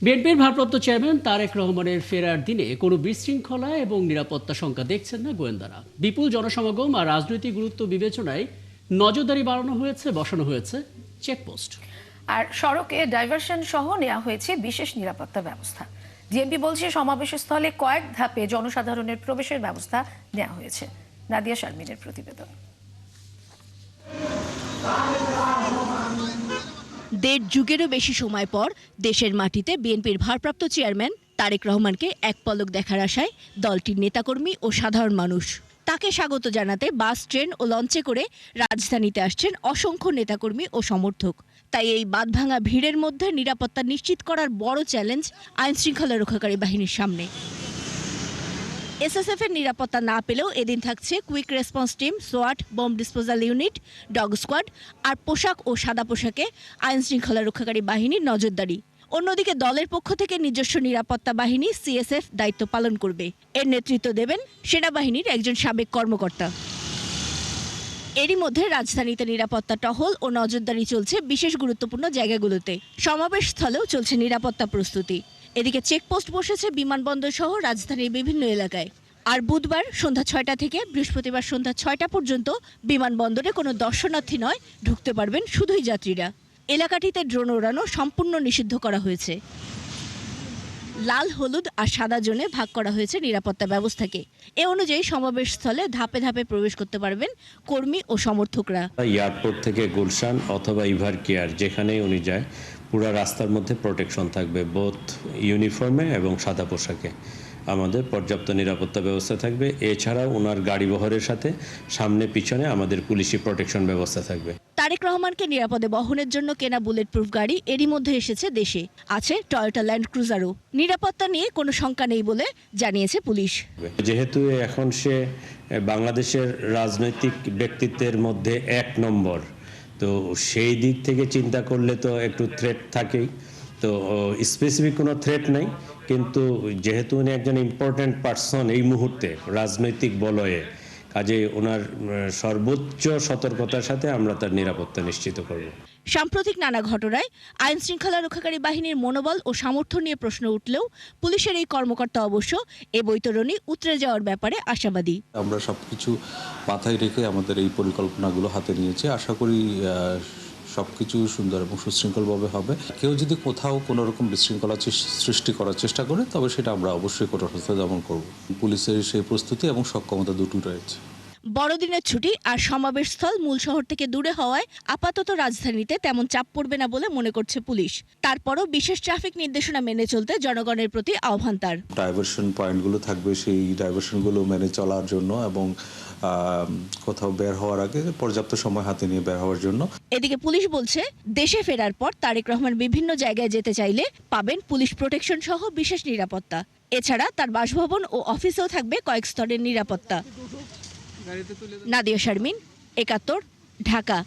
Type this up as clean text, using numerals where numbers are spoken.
বিএনপির ভারপ্রাপ্ত চেয়ারম্যান তারেক রহমানের ফেরার দিনে কোনো বিশৃঙ্খলা এবং নিরাপত্তা শঙ্কা দেখছেন না গোয়েন্দারা। বিপুল জনসমাগম আর রাজনৈতিক গুরুত্ব বিবেচনায় নজরদারি বসানো হয়েছে চেকপোস্ট। আর সড়কে ডাইভারশন সহ নেওয়া হয়েছে বিশেষ নিরাপত্তা ব্যবস্থা। ডিএমপি বলছে সমাবেশ স্থলে কয়েক ধাপে জনসাধারণের প্রবেশের ব্যবস্থা নেওয়া হয়েছে। নাদিয়া শারমিনের প্রতিবেদন। দেড় যুগেরও বেশি সময় পর দেশের মাটিতে বিএনপির ভারপ্রাপ্ত চেয়ারম্যান তারেক রহমানকে এক পলক দেখার আশায় দলটির নেতাকর্মী ও সাধারণ মানুষ। তাকে স্বাগত জানাতে বাস, ট্রেন ও লঞ্চে করে রাজধানীতে আসছেন অসংখ্য নেতাকর্মী ও সমর্থক। তাই এই বাঁধভাঙা ভিড়ের মধ্যে নিরাপত্তা নিশ্চিত করার বড় চ্যালেঞ্জ আইনশৃঙ্খলা রক্ষাকারী বাহিনীর সামনে। এসএসএফ এর নিরাপত্তা না পেলেও এদিন থাকছে কুইক রেসপন্স টিম, সোয়াট, bomb disposal unit, dog squad আর পোশাক ও সাদা পোশাকে আইনশৃঙ্খলা রক্ষাকারী বাহিনীর নজরদারি। অন্যদিকে দলের পক্ষ থেকে নিজস্ব নিরাপত্তা বাহিনী সিএসএফ দায়িত্ব পালন করবে। এর নেতৃত্ব দেবেন সেনাবাহিনীর একজন সাবেক কর্মকর্তা। এরই মধ্যে রাজধানীতে নিরাপত্তা টহল ও নজরদারি চলছে বিশেষ গুরুত্বপূর্ণ জায়গাগুলোতে। সমাবেশ স্থলেও চলছে নিরাপত্তা প্রস্তুতি। এদিকে চেকপোস্ট বসেছে বিমানবন্দর সহ রাজধানীর বিভিন্ন এলাকায়। আর বুধবার সন্ধ্যা ৬টা থেকে বৃহস্পতিবার সন্ধ্যা ৬টা পর্যন্ত বিমানবন্দরে কোনো দর্শনার্থী নয়, ঢুকতে পারবেন শুধুই যাত্রীরা। এলাকাটিতে ড্রোন ওড়ানো সম্পূর্ণ নিষিদ্ধ করা হয়েছে। লাল, হলুদ আর সাদা জোনে ভাগ করা হয়েছে নিরাপত্তা ব্যবস্থাকে। এ অনুযায়ী সমাবেশ স্থলে ধাপে ধাপে প্রবেশ করতে পারবেন কর্মী ও সমর্থকরা। এয়ারপোর্ট থেকে গুলশান অথবা ইভার কেয়ার যেখানেই উনি যায়, পুরো রাস্তার মধ্যে প্রোটেকশন থাকবে, বোথ ইউনিফর্মে এবং সাদা পোশাকে। আমাদের পর্যাপ্ত নিরাপত্তা ব্যবস্থা থাকবে। এছাড়াও ওনার গাড়ি বহরের সাথে সামনে পিছনে আমাদের পুলিশি প্রোটেকশন ব্যবস্থা থাকবে। তারেক রহমানকে নিরাপদে বহনের জন্য কেনা বুলেট প্রুফ গাড়ি এরই মধ্যে এসেছে দেশে। আছে টয়োটা ল্যান্ড ক্রুজারও। নিরাপত্তা নিয়ে কোনো শঙ্কা নেই বলে জানিয়েছে পুলিশ। যেহেতু এখন সে বাংলাদেশের রাজনৈতিক ব্যক্তিত্বের মধ্যে ১ নম্বর, তো সেই দিক থেকে চিন্তা করলে তো একটু থ্রেট থাকেই। তো স্পেসিফিক কোনো থ্রেট নেই, কিন্তু যেহেতু উনি একজন ইম্পর্ট্যান্ট পার্সন এই মুহূর্তে রাজনৈতিক বলয়ে, কাজে ওনার সর্বোচ্চ সতর্কতার সাথে আমরা তার নিরাপত্তা নিশ্চিত করব। সাম্প্রতিক নানা ঘটনায় আইন শৃঙ্খলা রক্ষাকারী বাহিনীর মনোবল ও সামর্থ্য নিয়ে প্রশ্ন উঠলেও পুলিশের এই কর্মকর্তা অবশ্য এ বৈতরণী উতরে যাওয়ার ব্যাপারে আশাবাদী। আমরা সবকিছু মাথায় রেখে আমাদের এই পরিকল্পনাগুলো হাতে নিয়েছি। আশা করি সবকিছু সুন্দর এবং সুশৃঙ্খলভাবে হবে। কেউ যদি কোথাও কোনো রকম বিশৃঙ্খলা সৃষ্টি করার চেষ্টা করে, তবে সেটা আমরা অবশ্যই কঠোর হস্তে দমন করব। পুলিশের সেই প্রস্তুতি এবং সক্ষমতা দুটোই রয়েছে। বড়দিনের ছুটি আর সমাবেশস্থল মূল শহর থেকে দূরে হওয়ায় আপাতত রাজধানীতে তেমন চাপ পড়বে না বলে মনে করছে পুলিশ। তারপরও বিশেষ ট্রাফিক নির্দেশনা মেনে চলতে জনগণের প্রতি আহ্বান তার। ডাইভারশন পয়েন্টগুলো থাকবে, সেই ডাইভারশনগুলো মেনে চলার জন্য এবং কোথাও বের হওয়ার আগে পর্যাপ্ত সময় হাতে নিয়ে বের হওয়ার জন্য। এদিকে পুলিশ বলছে, দেশে ফেরার পর তারেক রহমান বিভিন্ন জায়গায় যেতে চাইলে পাবেন পুলিশ প্রোটেকশন সহ বিশেষ নিরাপত্তা। এছাড়া তার বাসভবন ও অফিসেও থাকবে কয়েক স্তরের নিরাপত্তা। নাদিয়া শারমিন, ৭১, ঢাকা।